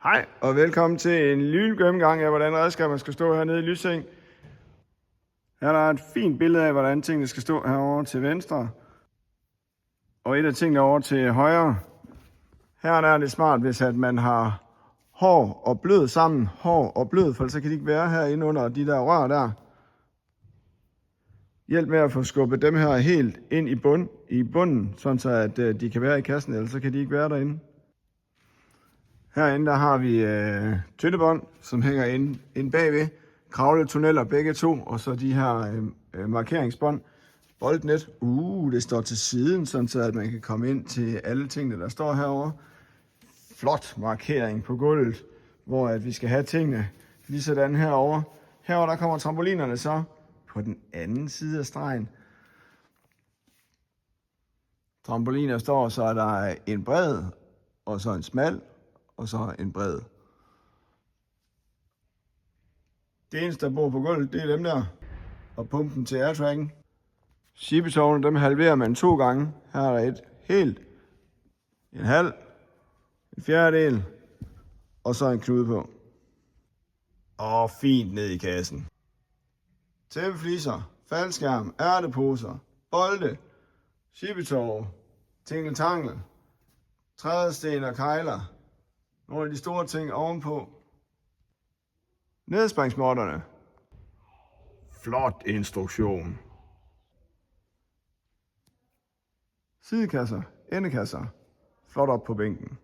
Hej og velkommen til en lille gennemgang af, hvordan redskaber skal stå hernede i Lysing. Her er der et fint billede af, hvordan tingene skal stå herovre til venstre. Og et af tingene over til højre. Her er det smart, hvis at man har hård og blød sammen. Hård og blød, for så kan de ikke være herinde under de der rør der. Hjælp med at få skubbet dem her helt ind i bunden, sådan så at de kan være i kassen, ellers så kan de ikke være derinde. Herinde der har vi tyndebånd, som hænger inde bagved. Kravletunneller begge to, og så de her markeringsbånd. Boldnet, det står til siden, sådan så at man kan komme ind til alle tingene, der står herovre. Flot markering på gulvet, hvor at vi skal have tingene lige sådan herovre. Herovre der kommer trampolinerne så på den anden side af stregen. Trampoliner står, så der er en bred, og så en smal, og så en bred. Det eneste, der bor på gulvet, det er dem der. Og pumpen til airtracken. Shippetårne, dem halverer man 2 gange. Her er der et helt, en halv, en fjerdedel, og så en knude på. Og fint ned i kassen. Tæppefliser, faldskærm, ærteposer, bolde, shippetårne, tingeltangel, trædesten og kejler. Nogle af de store ting ovenpå. Nedspringsmåtterne. Flot instruktion. Sidekasser, endekasser. Flot op på bænken.